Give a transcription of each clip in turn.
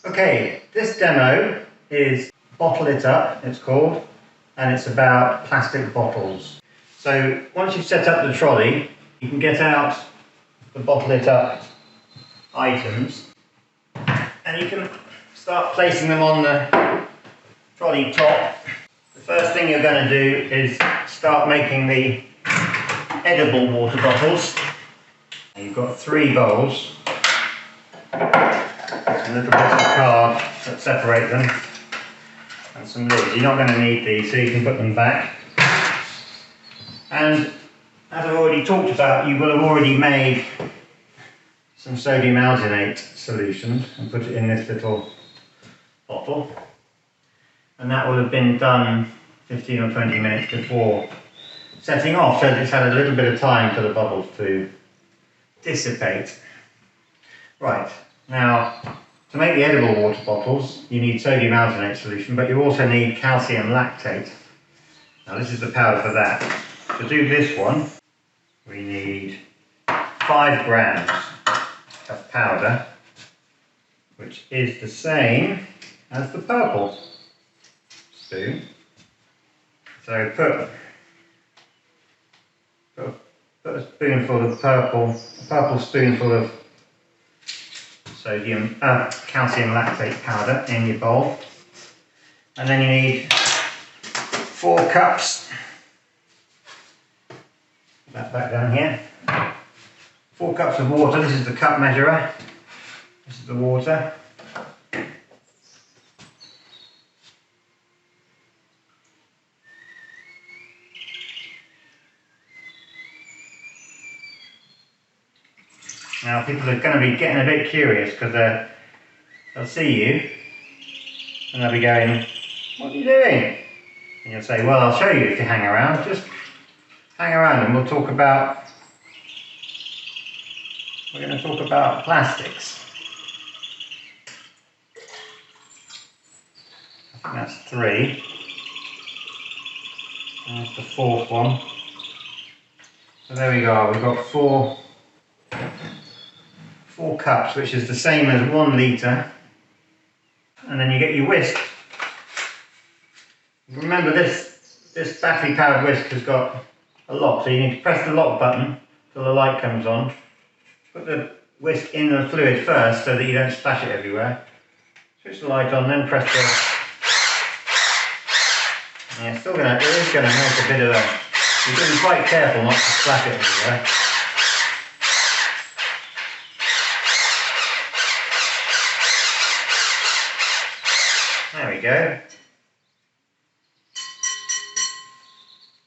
Okay, this demo is Bottle It Up, it's called, and it's about plastic bottles. So once you've set up the trolley, you can get out the Bottle It Up items and you can start placing them on the trolley top. The first thing you're going to do is start making the edible water bottles. You've got 3 bowls. Some little bits of card that separate them and some lids. You're not going to need these, so you can put them back. And as I've already talked about, you will have already made some sodium alginate solutions and put it in this little bottle, and that will have been done 15 or 20 minutes before setting off, so it's had a little bit of time for the bubbles to dissipate. Right, now to make the edible water bottles you need sodium alginate solution, but you also need calcium lactate. Now this is the powder for that. To do this one we need 5 grams of powder, which is the same as the purple spoon. So put a spoonful of purple spoonful of calcium lactate powder in your bowl, and then you need 4 cups. Put that back down here. 4 cups of water. This is the cup measurer. This is the water. Now people are going to be getting a bit curious because they'll see you and they'll be going, "What are you doing?" And you'll say, "Well, I'll show you if you hang around. Just hang around and we're going to talk about plastics." I think that's 3. And that's the 4th one. So there we go, we've got 4 cups, which is the same as 1 litre. And then you get your whisk. Remember this battery powered whisk has got a lock, so you need to press the lock button till the light comes on. Put the whisk in the fluid first so that you don't splash it everywhere. Switch the light on, then press the... Yeah, it is going to make a bit of a... You've got to be quite careful not to splash it everywhere. There we go.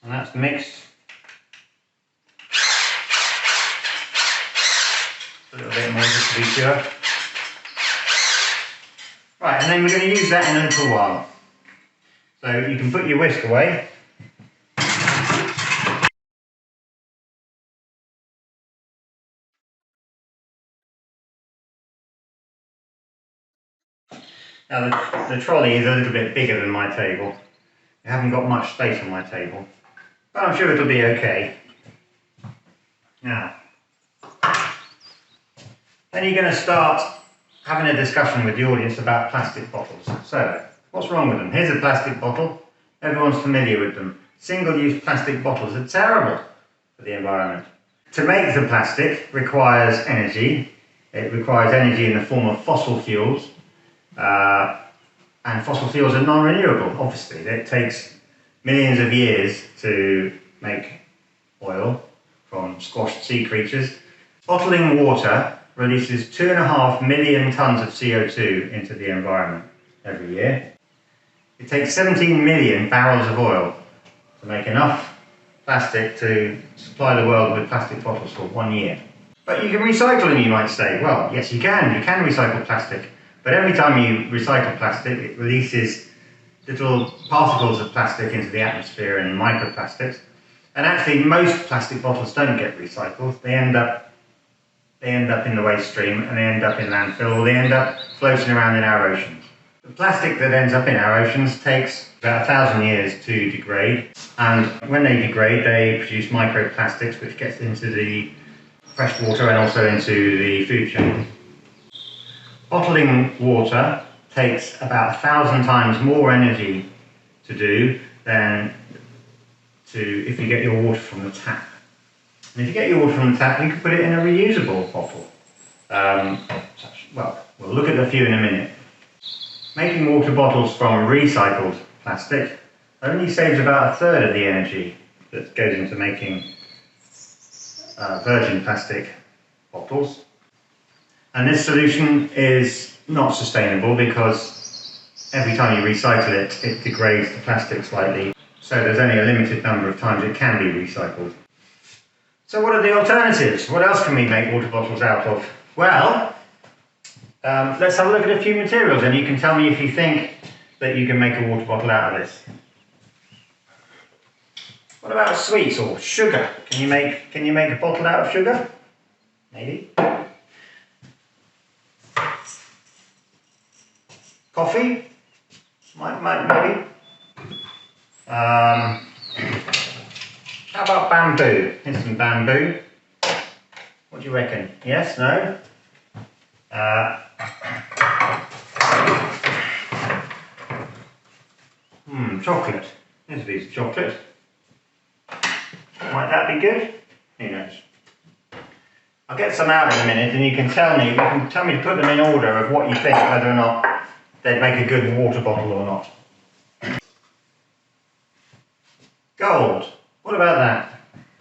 And that's mixed. A little bit more just to be sure. Right, and then we're going to use that in a little while. So you can put your whisk away. Now the trolley is a little bit bigger than my table. I haven't got much space on my table, but I'm sure it'll be okay. Now, then you're going to start having a discussion with the audience about plastic bottles. So, what's wrong with them? Here's a plastic bottle. Everyone's familiar with them. Single-use plastic bottles are terrible for the environment. To make the plastic requires energy. It requires energy in the form of fossil fuels. And fossil fuels are non-renewable, obviously. It takes millions of years to make oil from squashed sea creatures. Bottling water releases 2.5 million tons of CO2 into the environment every year. It takes 17 million barrels of oil to make enough plastic to supply the world with plastic bottles for 1 year. But you can recycle them, you might say. Well, yes, you can recycle plastic. But every time you recycle plastic, it releases little particles of plastic into the atmosphere and microplastics. And actually, most plastic bottles don't get recycled. They end up in the waste stream, and they end up in landfill, or they end up floating around in our oceans. The plastic that ends up in our oceans takes about 1,000 years to degrade. And when they degrade, they produce microplastics, which gets into the fresh water and also into the food chain. Bottling water takes about 1,000 times more energy to do than if you get your water from the tap. And if you get your water from the tap, you can put it in a reusable bottle. Well, we'll look at a few in a minute. Making water bottles from recycled plastic only saves about 1/3 of the energy that goes into making virgin plastic bottles. And this solution is not sustainable because every time you recycle it, it degrades the plastic slightly. So there's only a limited number of times it can be recycled. So what are the alternatives? What else can we make water bottles out of? Well, let's have a look at a few materials and you can tell me if you think that you can make a water bottle out of this. What about sweets or sugar? Can you make a bottle out of sugar? Maybe. Coffee? Maybe. How about bamboo? Here's some bamboo. What do you reckon? Yes? No? Chocolate. Here's a piece of chocolate. Might that be good? Who knows? I'll get some out in a minute and you can tell me to put them in order of what you think, whether or not they'd make a good water bottle or not. Gold. What about that?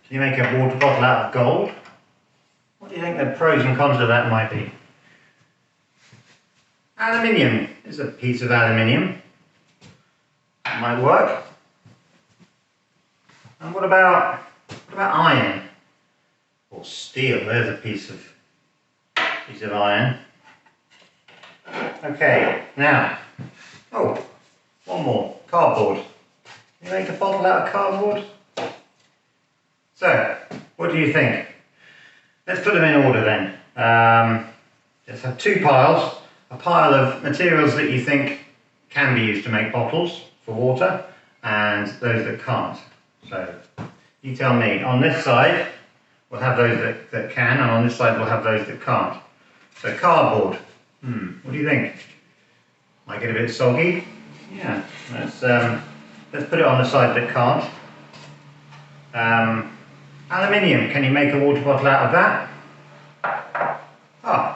Can you make a water bottle out of gold? What do you think the pros and cons of that might be? Aluminium. Here's a piece of aluminium. That might work. And what about iron? Or steel. There's a piece of iron. Okay, now, one more. Cardboard. Can you make a bottle out of cardboard? So, what do you think? Let's put them in order then. Let's have two piles. A pile of materials that you think can be used to make bottles for water, and those that can't. So, you tell me. On this side, we'll have those that can, and on this side we'll have those that can't. So cardboard. What do you think? Might get a bit soggy. Yeah. Let's put it on the side that can't. Aluminium. Can you make a water bottle out of that?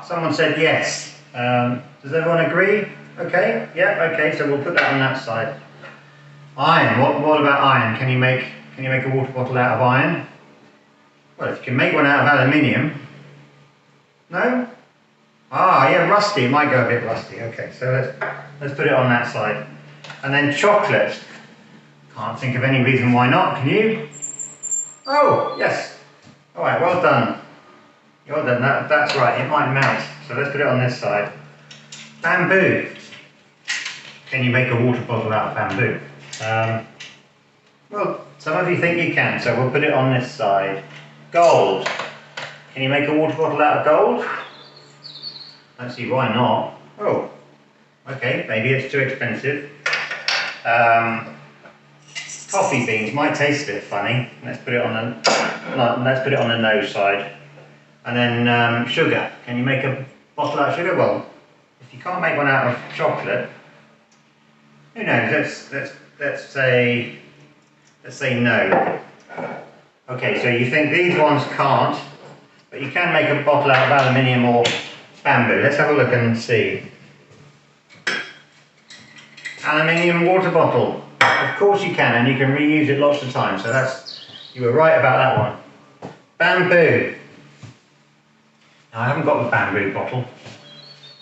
Someone said yes. Does everyone agree? Okay. Yeah. Okay. So we'll put that on that side. Iron. What about iron? Can you make a water bottle out of iron? Well, if you can make one out of aluminium. No? Yeah, rusty. It might go a bit rusty. Okay, so let's put it on that side. And then chocolate. Can't think of any reason why not. Can you? Oh, yes. All right, well done. Well done. That's right. It might melt. So let's put it on this side. Bamboo. Can you make a water bottle out of bamboo? Well, some of you think you can, so we'll put it on this side. Gold. Can you make a water bottle out of gold? I don't see why not. Oh, okay, maybe it's too expensive. Coffee beans might taste a bit funny. Let's put it on the no side. And then sugar. Can you make a bottle out of sugar? Well, if you can't make one out of chocolate, who knows? Let's say no. Okay, so you think these ones can't, but you can make a bottle out of aluminium or bamboo. Let's have a look and see. Aluminium water bottle. Of course you can, and you can reuse it lots of times. So you were right about that one. Bamboo. Now, I haven't got a bamboo bottle,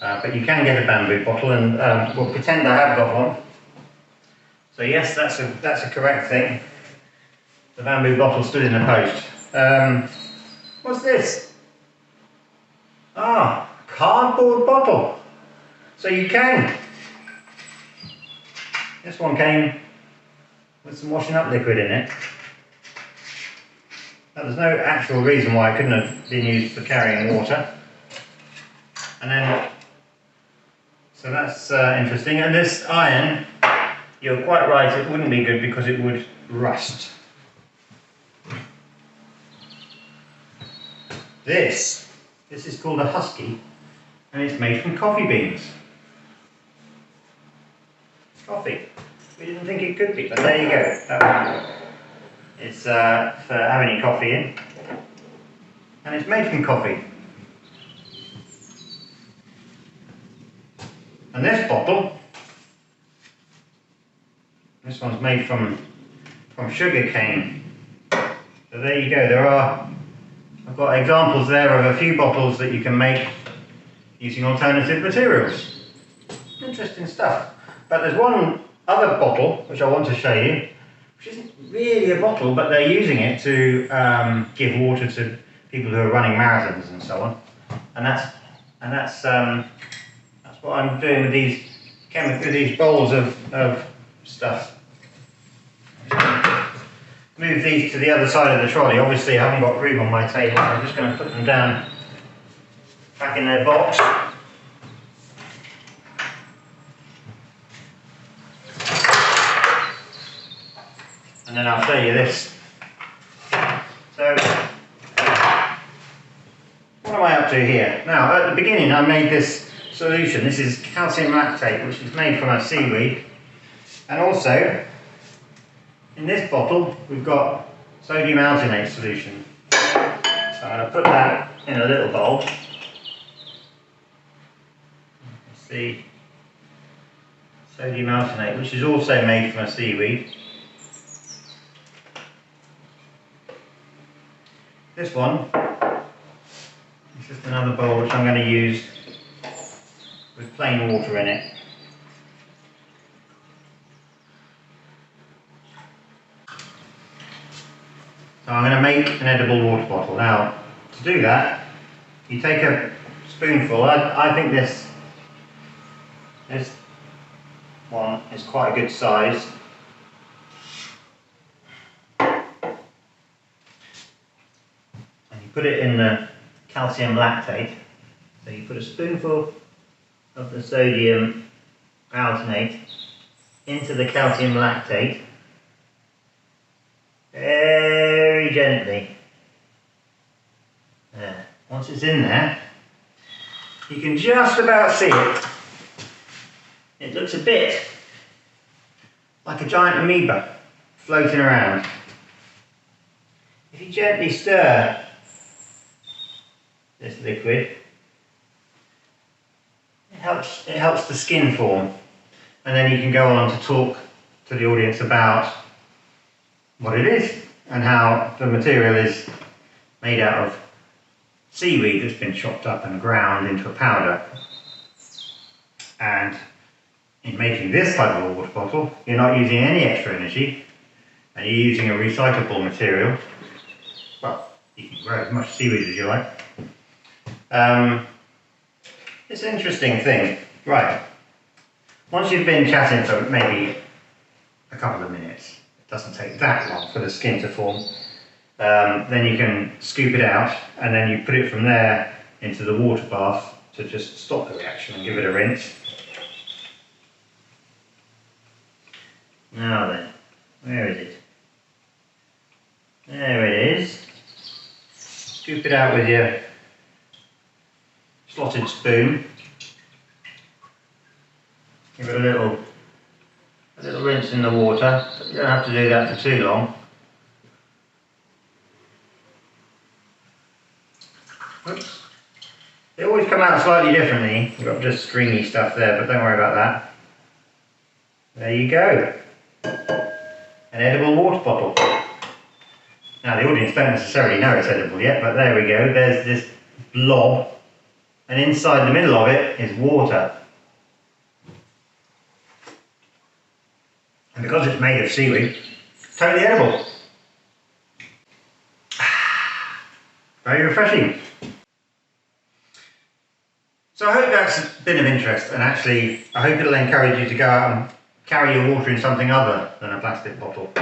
but you can get a bamboo bottle, and we'll pretend I have got one. So yes, that's a correct thing. The bamboo bottle stood in the post. What's this? Cardboard bottle. So you can. This one came with some washing up liquid in it. Now, there's no actual reason why it couldn't have been used for carrying water. And then, so that's interesting. And this iron, you're quite right, it wouldn't be good because it would rust. This is called a husky, and it's made from coffee beans. It's coffee. We didn't think it could be, but there you go. That one is for having your coffee in, and it's made from coffee. And this bottle, this one's made from sugar cane. So there you go. I've got examples there of a few bottles that you can make using alternative materials. Interesting stuff. But there's one other bottle which I want to show you, which isn't really a bottle, but they're using it to give water to people who are running marathons and so on. And that's what I'm doing with these bowls of stuff. Move these to the other side of the trolley. Obviously I haven't got room on my table, so I'm just going to put them down back in their box. And then I'll show you this. So, what am I up to here? Now, at the beginning I made this solution. This is calcium lactate, which is made from a seaweed. And also, in this bottle, we've got sodium alginate solution. So I'm going to put that in a little bowl. See, sodium alginate, which is also made from a seaweed. This one is just another bowl which I'm going to use with plain water in it. So I'm going to make an edible water bottle. Now, to do that, you take a spoonful. I think this one is quite a good size. And you put it in the calcium lactate. So you put a spoonful of the sodium alginate into the calcium lactate. Very gently. There. Once it's in there, you can just about see it. It looks a bit like a giant amoeba floating around. If you gently stir this liquid, it helps the skin form, and then you can go on to talk to the audience about what it is and how the material is made out of seaweed that's been chopped up and ground into a powder. And in making this type of a water bottle, you're not using any extra energy, and you're using a recyclable material. Well, you can grow as much seaweed as you like. It's an interesting thing. Right, once you've been chatting for maybe a couple of minutes, doesn't take that long for the skin to form, then you can scoop it out, and then you put it from there into the water bath to just stop the reaction and give it a rinse. Now then, where is it? There it is. Scoop it out with your slotted spoon. Give it a little rinse in the water. You don't have to do that for too long. Oops. They always come out slightly differently. You've got just stringy stuff there, but don't worry about that. There you go. An edible water bottle. Now the audience don't necessarily know it's edible yet, but there we go. There's this blob, and inside the middle of it is water. And because it's made of seaweed, totally edible. Very refreshing. So I hope that's been of interest, and actually I hope it'll encourage you to go out and carry your water in something other than a plastic bottle.